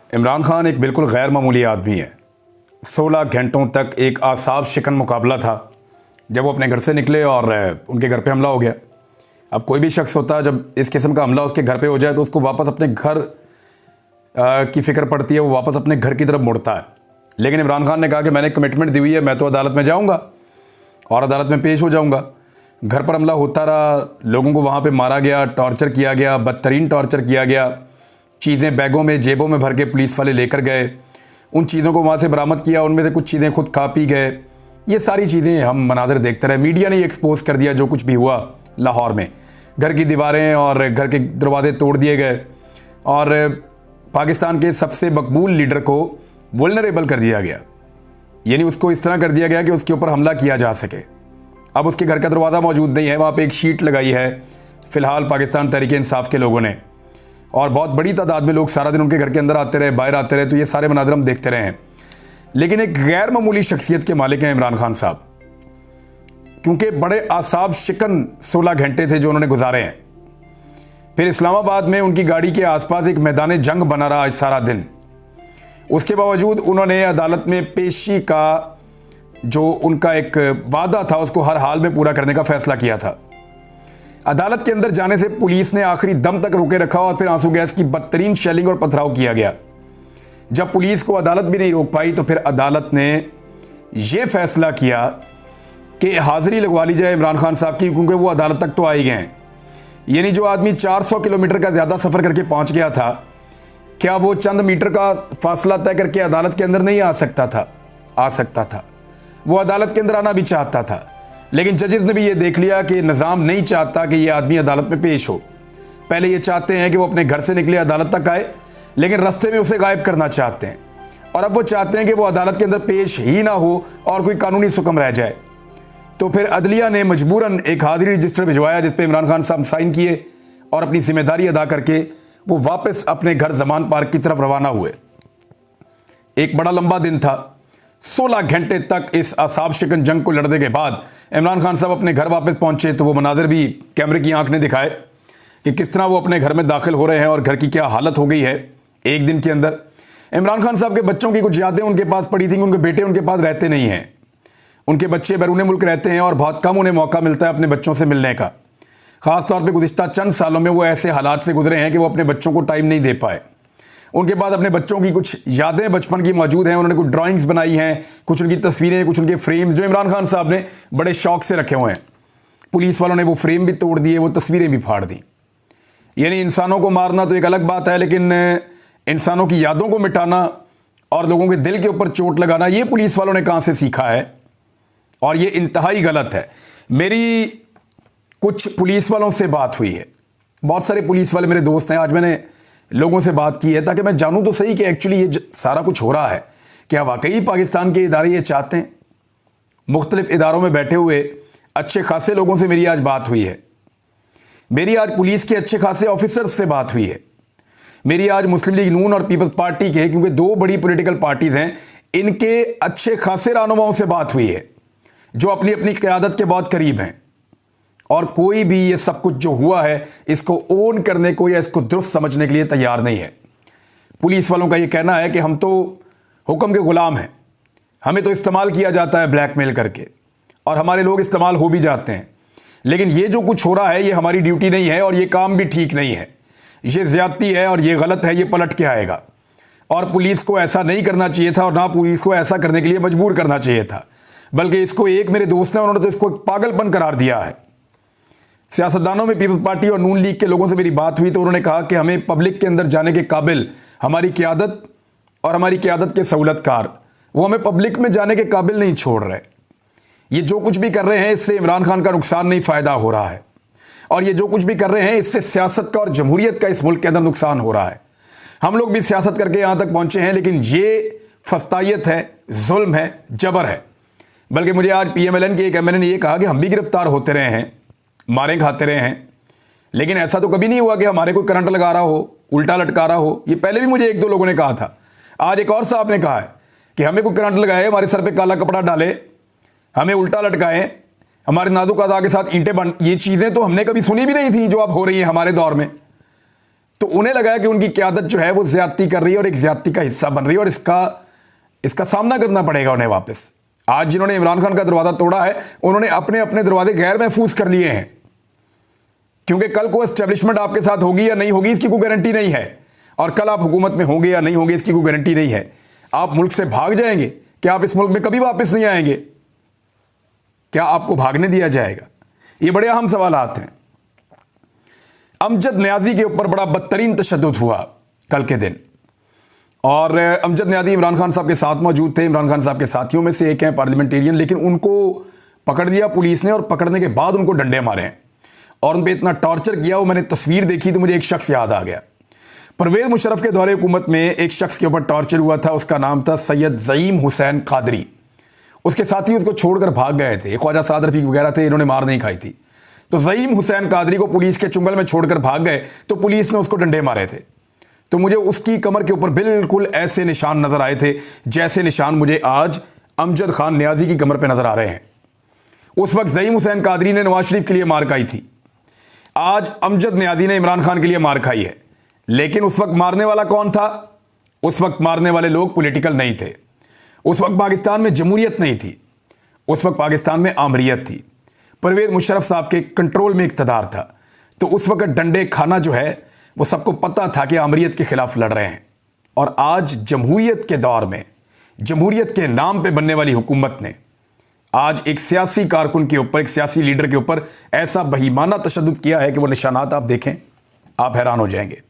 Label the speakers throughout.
Speaker 1: इमरान खान एक बिल्कुल गैर मामूली आदमी है। 16 घंटों तक एक आसाब शिकन मुकाबला था जब वो अपने घर से निकले और उनके घर पे हमला हो गया। अब कोई भी शख्स होता है, जब इस किस्म का हमला उसके घर पे हो जाए तो उसको वापस अपने घर की फ़िक्र पड़ती है, वो वापस अपने घर की तरफ मुड़ता है। लेकिन इमरान खान ने कहा कि मैंने कमिटमेंट दी हुई है, मैं तो अदालत में जाऊँगा और अदालत में पेश हो जाऊँगा। घर पर हमला होता रहा, लोगों को वहाँ पे मारा गया, टॉर्चर किया गया, बदतरीन टॉर्चर किया गया। चीज़ें बैगों में, जेबों में भर के पुलिस वाले लेकर गए, उन चीज़ों को वहाँ से बरामद किया, उनमें से कुछ चीज़ें खुद खा पी गए। ये सारी चीज़ें हम मनाज़र देखते रहे। मीडिया ने एक्सपोज कर दिया जो कुछ भी हुआ लाहौर में। घर की दीवारें और घर के दरवाजे तोड़ दिए गए और पाकिस्तान के सबसे मकबूल लीडर को वल्नरेबल कर दिया गया, यानी उसको इस तरह कर दिया गया कि उसके ऊपर हमला किया जा सके। अब उसके घर का दरवाज़ा मौजूद नहीं है, वहाँ पे एक शीट लगाई है फ़िलहाल पाकिस्तान तहरीक इंसाफ के लोगों ने, और बहुत बड़ी तादाद में लोग सारा दिन उनके घर के अंदर आते रहे, बाहर आते रहे। तो ये सारे मनाज़र हम देखते रहे हैं। लेकिन एक गैर मामूली शख्सियत के मालिक हैं इमरान खान साहब, क्योंकि बड़े आसाब शिकन 16 घंटे थे जो उन्होंने गुजारे हैं। फिर इस्लामाबाद में उनकी गाड़ी के आसपास एक मैदान जंग बना रहा आज सारा दिन। उसके बावजूद उन्होंने अदालत में पेशी का जो उनका एक वादा था उसको हर हाल में पूरा करने का फैसला किया था। अदालत के अंदर जाने से पुलिस ने आखिरी दम तक रोके रखा और फिर आंसू गैस की बदतरीन शेलिंग और पथराव किया गया। जब पुलिस को अदालत भी नहीं रोक पाई तो फिर अदालत ने यह फैसला किया कि हाजिरी लगवा ली जाए इमरान खान साहब की, क्योंकि वो अदालत तक तो आ ही गए हैं। यानी जो आदमी 400 किलोमीटर का ज़्यादा सफ़र करके पहुंच गया था, क्या वो चंद मीटर का फासला तय करके अदालत के अंदर नहीं आ सकता था? आ सकता था। वो अदालत के अंदर आना भी चाहता था, लेकिन जजेस ने भी ये देख लिया कि निज़ाम नहीं चाहता कि ये आदमी अदालत में पेश हो। पहले ये चाहते हैं कि वो अपने घर से निकले अदालत तक आए, लेकिन रास्ते में उसे गायब करना चाहते हैं। और अब वो चाहते हैं कि वो अदालत के अंदर पेश ही ना हो और कोई कानूनी सुकम रह जाए। तो फिर अदलिया ने मजबूरन एक हाजिरी रजिस्टर भिजवाया जिस पर इमरान खान साहब साइन किए और अपनी जिम्मेदारी अदा करके वो वापस अपने घर जमान पार्क की तरफ रवाना हुए। एक बड़ा लंबा दिन था। 16 घंटे तक इस आसाब शिकन जंग को लड़ने के बाद इमरान खान साहब अपने घर वापस पहुंचे तो वो मनाजिर भी कैमरे की आंख ने दिखाए कि किस तरह वो अपने घर में दाखिल हो रहे हैं और घर की क्या हालत हो गई है एक दिन के अंदर। इमरान खान साहब के बच्चों की कुछ यादें उनके पास पड़ी थी। उनके बेटे उनके पास रहते नहीं हैं, उनके बच्चे बैरून मुल्क रहते हैं और बहुत कम उन्हें मौका मिलता है अपने बच्चों से मिलने का। ख़ासतौर पर गुज़िश्ता चंद सालों में वो ऐसे हालात से गुजरे हैं कि वो अपने बच्चों को टाइम नहीं दे पाए। उनके बाद अपने बच्चों की कुछ यादें बचपन की मौजूद हैं। उन्होंने कुछ ड्राइंग्स बनाई हैं, कुछ उनकी तस्वीरें, कुछ उनके फ्रेम्स जो इमरान खान साहब ने बड़े शौक से रखे हुए हैं। पुलिस वालों ने वो फ्रेम भी तोड़ दिए, वो तस्वीरें भी फाड़ दी। यानी इंसानों को मारना तो एक अलग बात है, लेकिन इंसानों की यादों को मिटाना और लोगों के दिल के ऊपर चोट लगाना, ये पुलिस वालों ने कहाँ से सीखा है और ये इंतहाई गलत है। मेरी कुछ पुलिस वालों से बात हुई है, बहुत सारे पुलिस वाले मेरे दोस्त हैं। आज मैंने लोगों से बात की है ताकि मैं जानूं तो सही कि एक्चुअली ये सारा कुछ हो रहा है क्या वाकई पाकिस्तान के इदारे ये चाहते हैं। मुख्तलिफ इदारों में बैठे हुए अच्छे खासे लोगों से मेरी आज बात हुई है। मेरी आज पुलिस के अच्छे खासे ऑफिसर्स से बात हुई है। मेरी आज मुस्लिम लीग नून और पीपल्स पार्टी के, क्योंकि दो बड़ी पॉलिटिकल पार्टीज हैं, इनके अच्छे खासे रहनुमाओं से बात हुई है जो अपनी अपनी क़यादत के बहुत करीब हैं। और कोई भी ये सब कुछ जो हुआ है इसको ओन करने को या इसको दुरुस्त समझने के लिए तैयार नहीं है। पुलिस वालों का ये कहना है कि हम तो हुक्म के ग़ुलाम हैं, हमें तो इस्तेमाल किया जाता है ब्लैकमेल करके और हमारे लोग इस्तेमाल हो भी जाते हैं। लेकिन ये जो कुछ हो रहा है ये हमारी ड्यूटी नहीं है और ये काम भी ठीक नहीं है, ये ज़्यादती है और ये गलत है, ये पलट के आएगा। और पुलिस को ऐसा नहीं करना चाहिए था और ना पुलिस को ऐसा करने के लिए मजबूर करना चाहिए था, बल्कि इसको एक मेरे दोस्त हैं उन्होंने तो इसको पागलपन करार दिया है। सियासतदानों में पीपल्स पार्टी और नून लीग के लोगों से मेरी बात हुई तो उन्होंने कहा कि हमें पब्लिक के अंदर जाने के काबिल हमारी क़यादत और हमारी क़यादत के सहूलतकार वो हमें पब्लिक में जाने के काबिल नहीं छोड़ रहे। ये जो कुछ भी कर रहे हैं इससे इमरान खान का नुकसान नहीं, फ़ायदा हो रहा है। और ये जो कुछ भी कर रहे हैं इससे सियासत का और जमहूरियत का इस मुल्क के अंदर नुकसान हो रहा है। हम लोग भी सियासत करके यहाँ तक पहुँचे हैं, लेकिन ये फस्तायत है, जुल्म है, जबर है। बल्कि मुझे आज PMLN के एक MLA ने यह कहा कि हम भी गिरफ्तार होते रहे हैं, मारें खाते रहे हैं, लेकिन ऐसा तो कभी नहीं हुआ कि हमारे कोई करंट लगा रहा हो, उल्टा लटका रहा हो। ये पहले भी मुझे एक दो लोगों ने कहा था। आज एक और साहब ने कहा है कि हमें कोई करंट लगाए, हमारे सर पे काला कपड़ा डाले, हमें उल्टा लटकाएं, हमारे नाजुक अज़ा के साथ ईंटें बन। ये चीज़ें तो हमने कभी सुनी भी नहीं थी जो अब हो रही हैं हमारे दौर में। तो उन्हें लगा कि उनकी क़यादत जो है वो ज़्यादती कर रही है और एक ज़्यादती का हिस्सा बन रही है और इसका सामना करना पड़ेगा उन्हें वापस। आज जिन्होंने इमरान खान का दरवाज़ा तोड़ा है, उन्होंने अपने अपने दरवाजे गैर महफूज कर लिए हैं, क्योंकि कल को एस्टेब्लिशमेंट आपके साथ होगी या नहीं होगी इसकी कोई गारंटी नहीं है, और कल आप हुकूमत में होंगे या नहीं होंगे इसकी कोई गारंटी नहीं है। आप मुल्क से भाग जाएंगे, क्या आप इस मुल्क में कभी वापस नहीं आएंगे? क्या आपको भागने दिया जाएगा? ये बड़े अहम सवालात हैं। अमजद न्याजी के ऊपर बड़ा बदतरीन तशद्दुद हुआ कल के दिन, और अमजद न्याजी इमरान खान साहब के साथ मौजूद थे, इमरान खान साहब के साथियों में से एक हैं पार्लियामेंटेरियन, लेकिन उनको पकड़ लिया पुलिस ने और पकड़ने के बाद उनको डंडे मारे हैं और उन पर इतना टॉर्चर किया। वो मैंने तस्वीर देखी तो मुझे एक शख्स याद आ गया। परवेज़ मुशर्रफ के दौरे हुकूमत में एक शख्स के ऊपर टॉर्चर हुआ था, उसका नाम था सैयद ज़ईम हुसैन कादरी। उसके साथी उसको छोड़कर भाग गए थे, ख्वाजा साद रफ़ीक वगैरह थे, इन्होंने मार नहीं खाई थी। तो ज़ईम हुसैन कादरी को पुलिस के चुंगल में छोड़कर भाग गए तो पुलिस ने उसको डंडे मारे थे। तो मुझे उसकी कमर के ऊपर बिल्कुल ऐसे निशान नज़र आए थे जैसे निशान मुझे आज अमजद खान न्याजी की कमर पर नज़र आ रहे हैं। उस वक्त ज़ईम हुसैन कादरी ने नवाज शरीफ के लिए मार खाई थी, आज अमजद न्याजी ने इमरान खान के लिए मार खाई है। लेकिन उस वक्त मारने वाला कौन था? उस वक्त मारने वाले लोग पॉलिटिकल नहीं थे। उस वक्त पाकिस्तान में जमहूरियत नहीं थी, उस वक्त पाकिस्तान में आमरीयत थी। परवेज़ मुशर्रफ साहब के कंट्रोल में इक़्तिदार था। तो उस वक्त डंडे खाना जो है वो सबको पता था कि आमरीयत के खिलाफ लड़ रहे हैं। और आज जमहूरियत के दौर में, जमहूरियत के नाम पे बनने वाली हुकूमत ने आज एक सियासी कारकुन के ऊपर, एक सियासी लीडर के ऊपर ऐसा बहीमाना तशद्दुद किया है कि वो निशानात आप देखें, आप हैरान हो जाएंगे।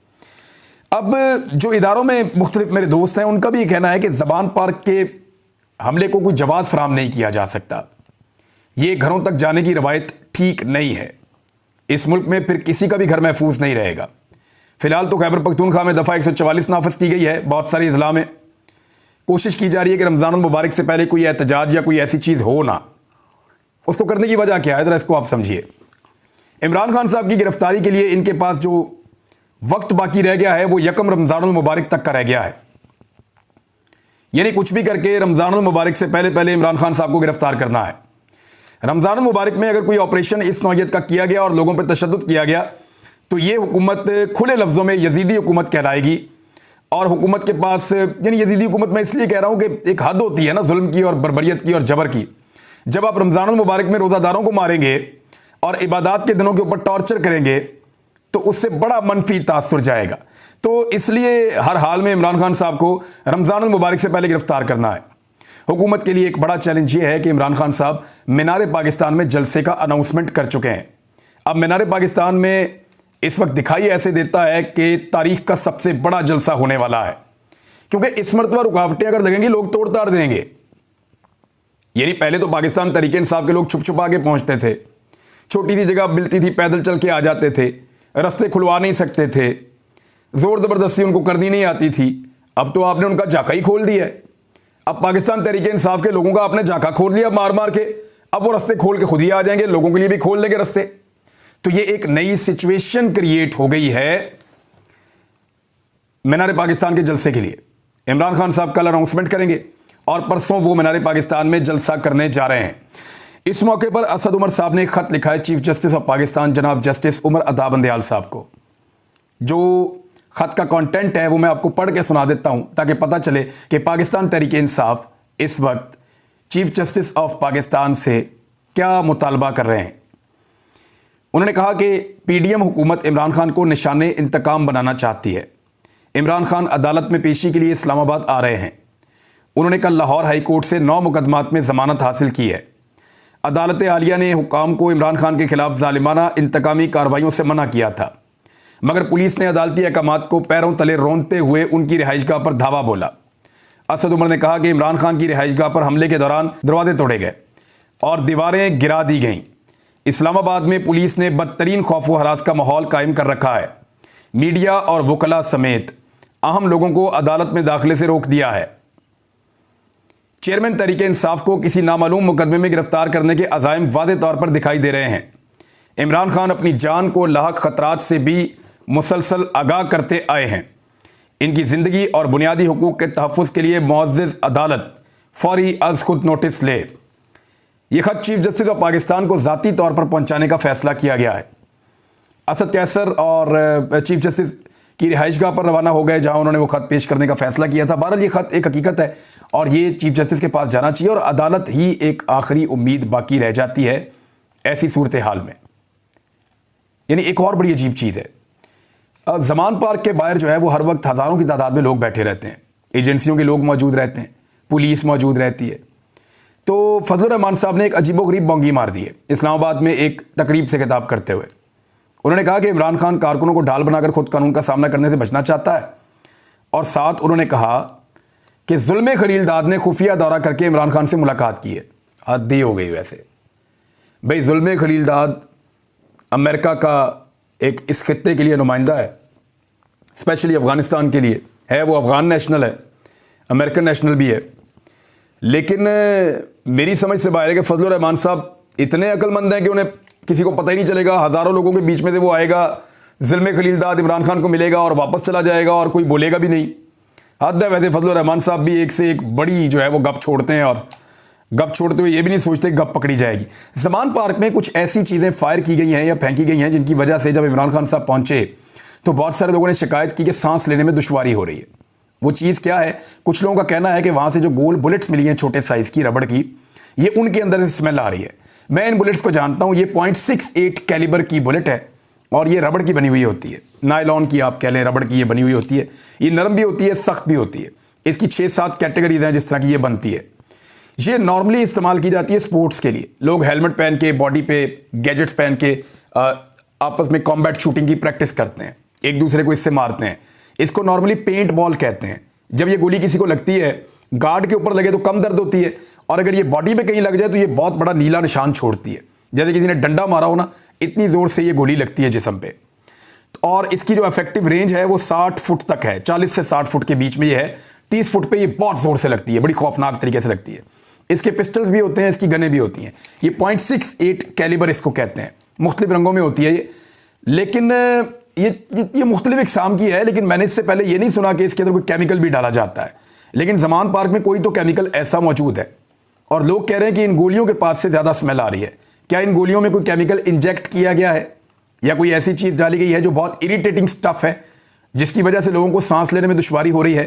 Speaker 1: अब जो इदारों में मुख्तलिफ मेरे दोस्त हैं, उनका भी कहना है कि ज़बान पार्क के हमले को कोई जवाब फराहम नहीं किया जा सकता। ये घरों तक जाने की रवायत ठीक नहीं है। इस मुल्क में फिर किसी का भी घर महफूज नहीं रहेगा। फिलहाल तो खैबर पख्तूनख्वा में दफ़ा 144 नाफिज की गई है। बहुत सारे अजला में कोशिश की जा रही है कि रमज़ान मुबारक से पहले कोई एहतजाज या कोई ऐसी चीज़ हो ना। उसको करने की वजह क्या है, ज़रा इसको आप समझिए। इमरान खान साहब की गिरफ्तारी के लिए इनके पास जो वक्त बाकी रह गया है वो यकम रमज़ान मुबारक तक का रह गया है। यानी कुछ भी करके रमज़ान मुबारक से पहले पहले इमरान खान साहब को गिरफ्तार करना है। रमज़ान मुबारक में अगर कोई ऑपरेशन इस नौयत का किया गया और लोगों पर तशद्दुद किया गया तो ये हुकूमत खुले लफ्ज़ों में यजीदी हुकूमत कहलाएगी। और हुकूमत के पास, यानी यजीदी हुकूमत मैं इसलिए कह रहा हूँ कि एक हद होती है ना जुल्म की और बर्बरियत की और जबर की। जब आप रमज़ान मुबारक में रोज़ादारों को मारेंगे और इबादत के दिनों के ऊपर टॉर्चर करेंगे तो उससे बड़ा मनफी तासुर जाएगा। तो इसलिए हर हाल में इमरान खान साहब को रमज़ान मुबारक से पहले गिरफ्तार करना है। हुकूमत के लिए एक बड़ा चैलेंज ये है कि इमरान खान साहब मीनार पाकिस्तान में जलसे का अनाउंसमेंट कर चुके हैं। अब मीनार पाकिस्तान में इस वक्त दिखाई ऐसे देता है कि तारीख का सबसे बड़ा जलसा होने वाला है, क्योंकि इस मरतबा रुकावटें अगर लगेंगी लोग तोड़ ताड़ देंगे। यानी पहले तो पाकिस्तान तरीके इंसाफ के लोग छुप छुपा के पहुंचते थे, छोटी सी जगह मिलती थी पैदल चल के आ जाते थे, रास्ते खुलवा नहीं सकते थे, जोर ज़बरदस्ती उनको करनी नहीं आती थी। अब तो आपने उनका झाका ही खोल दिया है। अब पाकिस्तान तरीके इंसाफ के लोगों का आपने झाका खोल दिया मार मार के। अब वो रास्ते खोल के खुद ही आ जाएंगे, लोगों के लिए भी खोल देंगे रास्ते। तो ये एक नई सिचुएशन क्रिएट हो गई है मीनार पाकिस्तान के जलसे के लिए। इमरान खान साहब कल अनाउंसमेंट करेंगे और परसों वो मीनार पाकिस्तान में जलसा करने जा रहे हैं। इस मौके पर असद उमर साहब ने एक खत लिखा है चीफ जस्टिस ऑफ पाकिस्तान जनाब जस्टिस उमर अता बंदयाल साहब को। जो खत का कंटेंट है वो मैं आपको पढ़ के सुना देता हूं ताकि पता चले कि पाकिस्तान तहरीक इंसाफ इस वक्त चीफ जस्टिस ऑफ पाकिस्तान से क्या मुतालबा कर रहे हैं। उन्होंने कहा कि पीडीएम हुकूमत इमरान खान को निशाने इंतकाम बनाना चाहती है। इमरान खान अदालत में पेशी के लिए इस्लामाबाद आ रहे हैं। उन्होंने कल लाहौर हाई कोर्ट से 9 मुकदमात में ज़मानत हासिल की है। अदालत आलिया ने हुकाम को इमरान खान के खिलाफ जालिमाना इंतकामी कार्रवाइयों से मना किया था, मगर पुलिस ने अदालती अहकामात को पैरों तले रोनते हुए उनकी रिहाइशगाह पर धावा बोला। असद उमर ने कहा कि इमरान खान की रिहाइशगाह पर हमले के दौरान दरवाजे तोड़े गए और दीवारें गिरा दी गईं। इस्लामाबाद में पुलिस ने बदतरीन खौफ व हरास का माहौल कायम कर रखा है। मीडिया और वकला समेत अहम लोगों को अदालत में दाखिले से रोक दिया है। चेयरमैन तहरीक इंसाफ को किसी नामालूम मुकदमे में गिरफ्तार करने के अज़ाइम वादे तौर पर दिखाई दे रहे हैं। इमरान खान अपनी जान को लाहक खतरात से भी मुसलसल आगाह करते आए हैं। इनकी ज़िंदगी और बुनियादी हुकूक के तहफ़्फ़ुज़ के लिए मुअज़्ज़ज़ अदालत फौरी अज़ खुद नोटिस ले। यह खत चीफ जस्टिस ऑफ पाकिस्तान को ज़ाती तौर पर पहुँचाने का फ़ैसला किया गया है। असद कैसर और चीफ जस्टिस की रिहाइशगाह पर रवाना हो गए, जहां उन्होंने वो खत पेश करने का फैसला किया था। बहरहाल ये खत एक हकीकत है और ये चीफ जस्टिस के पास जाना चाहिए और अदालत ही एक आखिरी उम्मीद बाकी रह जाती है ऐसी सूरत हाल में। यानी एक और बड़ी अजीब चीज़ है, ज़मान पार्क के बाहर जो है वो हर वक्त हज़ारों की तादाद में लोग बैठे रहते हैं, एजेंसियों के लोग मौजूद रहते हैं, पुलिस मौजूद रहती है। तो फजलुर रहमान साहब ने एक अजीबोगरीब बोंगी मार दी है इस्लामाबाद में एक तकरीब से खिताब करते हुए। उन्होंने कहा कि इमरान खान कारकुनों को ढाल बनाकर खुद कानून का सामना करने से बचना चाहता है और साथ उन्होंने कहा कि जुल्म खलीलदाद ने खुफिया दौरा करके इमरान खान से मुलाकात की है। हद हो गई वैसे भाई, जुल्म खलीलदाद अमेरिका का एक इस खित्ते के लिए नुमाइंदा है, स्पेशली अफ़गानिस्तान के लिए है। वो अफ़गान नेशनल है, अमेरिकन नेशनल भी है, लेकिन मेरी समझ से बाहर है कि फजलुर रहमान साहब इतने अक्लमंद हैं कि उन्हें किसी को पता ही नहीं चलेगा। हज़ारों लोगों के बीच में से वो आएगा, जुल्म खलीलदाद इमरान खान को मिलेगा और वापस चला जाएगा और कोई बोलेगा भी नहीं। हद है। वैसे फजलुर रहमान साहब भी एक से एक बड़ी जो है वो गप छोड़ते हैं और गप छोड़ते हुए ये भी नहीं सोचते गप पकड़ी जाएगी। ज़मान पार्क में कुछ ऐसी चीज़ें फायर की गई हैं या फेंकी गई हैं जिनकी वजह से जब इमरान खान साहब पहुंचे तो बहुत सारे लोगों ने शिकायत की कि सांस लेने में दुश्वारी हो रही है। वो चीज़ क्या है? कुछ लोगों का कहना है कि वहाँ से जो गोल बुलेट्स मिली हैं छोटे साइज़ की रबड़ की, ये उनके अंदर से स्मेल आ रही है। मैं इन बुलेट्स को जानता हूँ, ये 0.68 कैलिबर की बुलेट है और ये रबड़ की बनी हुई होती है, नायलॉन की आप कह लें, रबड़ की ये बनी हुई होती है। ये नरम भी होती है, सख्त भी होती है। इसकी 6-7 कैटेगरीज हैं जिस तरह की ये बनती है। ये नॉर्मली इस्तेमाल की जाती है स्पोर्ट्स के लिए। लोग हेलमेट पहन के, बॉडी पे गैजेट्स पहन के आपस में कॉम्बैट शूटिंग की प्रैक्टिस करते हैं, एक दूसरे को इससे मारते हैं। इसको नॉर्मली पेंट बॉल कहते हैं। जब ये गोली किसी को लगती है, गार्ड के ऊपर लगे तो कम दर्द होती है और अगर ये बॉडी पे कहीं लग जाए तो ये बहुत बड़ा नीला निशान छोड़ती है, जैसे किसी ने डंडा मारा हो ना, इतनी ज़ोर से ये गोली लगती है जिस्म पे। और इसकी जो इफेक्टिव रेंज है वो 60 फुट तक है, 40 से 60 फुट के बीच में ये है। 30 फुट पे ये बहुत ज़ोर से लगती है, बड़ी खौफनाक तरीके से लगती है। इसके पिस्टल्स भी होते हैं, इसकी गनें भी होती हैं। ये 0.68 कैलिबर इसको कहते हैं, मुख्तलिफ रंगों में होती है ये। लेकिन ये मुख्तलिफ इकसाम की है, लेकिन मैंने इससे पहले ये नहीं सुना कि इसके अंदर कोई केमिकल भी डाला जाता है। लेकिन ज़मान पार्क में कोई तो केमिकल ऐसा मौजूद है और लोग कह रहे हैं कि इन गोलियों के पास से ज़्यादा स्मेल आ रही है। क्या इन गोलियों में कोई केमिकल इंजेक्ट किया गया है या कोई ऐसी चीज़ डाली गई है जो बहुत इरिटेटिंग स्टफ़ है जिसकी वजह से लोगों को सांस लेने में दुश्वारी हो रही है?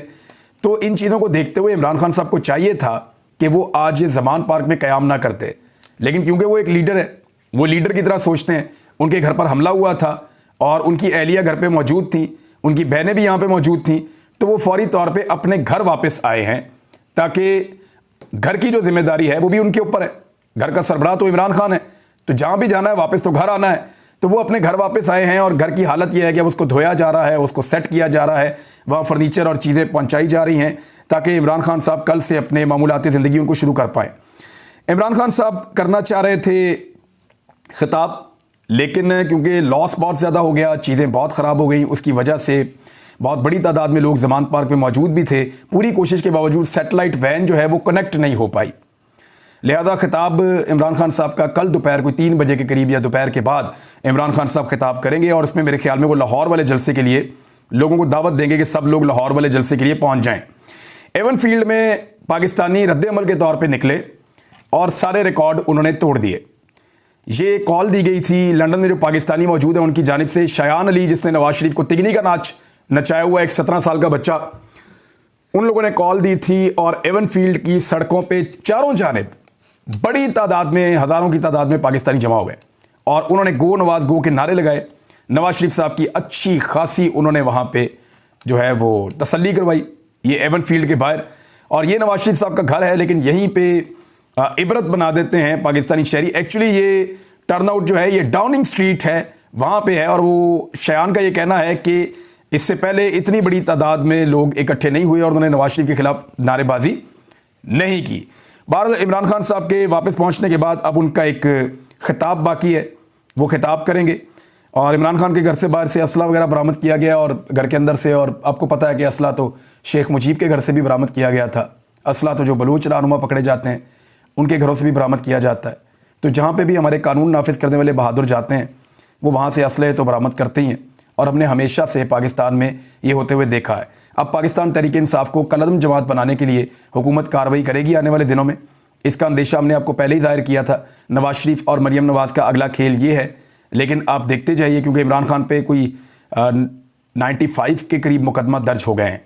Speaker 1: तो इन चीज़ों को देखते हुए इमरान खान साहब को चाहिए था कि वो आज ज़मान पार्क में क़याम ना करते, लेकिन क्योंकि वो एक लीडर है, वो लीडर की तरह सोचते हैं। उनके घर पर हमला हुआ था और उनकी अहलिया घर पे मौजूद थी, उनकी बहनें भी यहाँ पे मौजूद थीं, तो वो फौरी तौर पे अपने घर वापस आए हैं ताकि घर की जो जिम्मेदारी है वो भी उनके ऊपर है। घर का सरबराह तो इमरान खान है, तो जहाँ भी जाना है वापस तो घर आना है। तो वो अपने घर वापस आए हैं और घर की हालत ये है कि अब उसको धोया जा रहा है, उसको सेट किया जा रहा है, वहाँ फर्नीचर और चीज़ें पहुँचाई जा रही हैं ताकि इमरान खान साहब कल से अपने मामूलाती ज़िंदगी उनको शुरू कर पाएँ। इमरान खान साहब करना चाह रहे थे खिताब, लेकिन क्योंकि लॉस बहुत ज़्यादा हो गया, चीज़ें बहुत ख़राब हो गई, उसकी वजह से बहुत बड़ी तादाद में लोग ज़मान पार्क में मौजूद भी थे। पूरी कोशिश के बावजूद सैटेलाइट वैन जो है वो कनेक्ट नहीं हो पाई। लिहाजा खिताब इमरान खान साहब का कल दोपहर कोई 3 बजे के करीब या दोपहर के बाद इमरान खान साहब खिताब करेंगे और इसमें मेरे ख्याल में वो लाहौर वाले जलसे के लिए लोगों को दावत देंगे कि सब लोग लाहौर वाले जलसे के लिए पहुँच जाएँ। एवन फील्ड में पाकिस्तानी रद्द-ए-अमल के तौर पर निकले और सारे रिकॉर्ड उन्होंने तोड़ दिए। ये कॉल दी गई थी लंदन में जो पाकिस्तानी मौजूद है उनकी जानिब से, शायान अली जिसने नवाज शरीफ को तिगनी का नाच नचाया हुआ एक 17 साल का बच्चा, उन लोगों ने कॉल दी थी और एवन फील्ड की सड़कों पे चारों जानिब बड़ी तादाद में, हज़ारों की तादाद में पाकिस्तानी जमा हो गए और उन्होंने गो नवाज गो के नारे लगाए। नवाज शरीफ साहब की अच्छी खासी उन्होंने वहाँ पे जो है वो तसल्ली करवाई, ये एवन फील्ड के बाहर। और ये नवाज शरीफ साहब का घर है, लेकिन यहीं पर इबरत बना देते हैं पाकिस्तानी शहरी। एक्चुअली ये टर्नआउट जो है ये डाउनिंग स्ट्रीट है, वहाँ पे है। और वो शयान का ये कहना है कि इससे पहले इतनी बड़ी तादाद में लोग इकट्ठे नहीं हुए और उन्होंने नवाज शरीफ के खिलाफ नारेबाजी नहीं की। बहरहाल इमरान खान साहब के वापस पहुँचने के बाद अब उनका एक खिताब बाकी है, वो खिताब करेंगे। और इमरान खान के घर से बाहर से असला वगैरह बरामद किया गया और घर के अंदर से, और आपको पता है कि असला तो शेख मुजीब के घर से भी बरामद किया गया था। असला तो जो बलूच रहनुमा पकड़े जाते हैं उनके घरों से भी बरामद किया जाता है। तो जहाँ पे भी हमारे कानून नाफिज करने वाले बहादुर जाते हैं वो वहाँ से असले तो बरामद करते ही हैं और हमने हमेशा से पाकिस्तान में ये होते हुए देखा है। अब पाकिस्तान तहरीक इंसाफ को कलअदम जमात बनाने के लिए हुकूमत कार्रवाई करेगी आने वाले दिनों में, इसका अंदेशा हमने आपको पहले ही जाहिर किया था। नवाज शरीफ और मरियम नवाज़ का अगला खेल ये है, लेकिन आप देखते जाइए क्योंकि इमरान खान पे कोई 95 के करीब मुकदमा दर्ज हो गए हैं।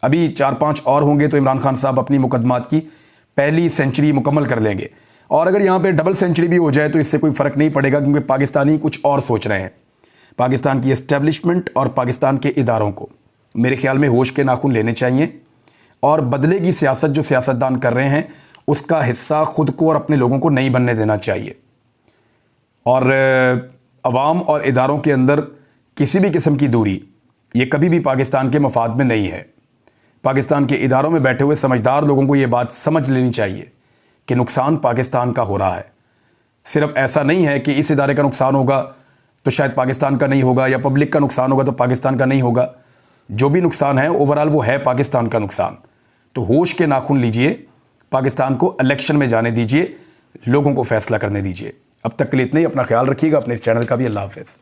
Speaker 1: अभी 4-5 और होंगे तो इमरान खान साहब अपनी मुकदमात की पहली सेंचुरी मुकम्मल कर लेंगे। और अगर यहाँ पे डबल सेंचुरी भी हो जाए तो इससे कोई फ़र्क नहीं पड़ेगा, क्योंकि पाकिस्तानी कुछ और सोच रहे हैं। पाकिस्तान की एस्टेब्लिशमेंट और पाकिस्तान के इदारों को मेरे ख्याल में होश के नाखून लेने चाहिए और बदले की सियासत जो सियासतदान कर रहे हैं उसका हिस्सा खुद को और अपने लोगों को नहीं बनने देना चाहिए। और अवाम और इदारों के अंदर किसी भी किस्म की दूरी ये कभी भी पाकिस्तान के मफाद में नहीं है। पाकिस्तान के इदारों में बैठे हुए समझदार लोगों को ये बात समझ लेनी चाहिए कि नुकसान पाकिस्तान का हो रहा है। सिर्फ ऐसा नहीं है कि इस इदारे का नुकसान होगा तो शायद पाकिस्तान का नहीं होगा, या पब्लिक का नुकसान होगा तो पाकिस्तान का नहीं होगा। जो भी नुकसान है ओवरऑल वो है पाकिस्तान का नुकसान। तो होश के नाखून लीजिए, पाकिस्तान को इलेक्शन में जाने दीजिए, लोगों को फैसला करने दीजिए। अब तक के लिए इतना ही। अपना ख्याल रखिएगा, अपने इस चैनल का भी। अल्लाह हाफ़िज़।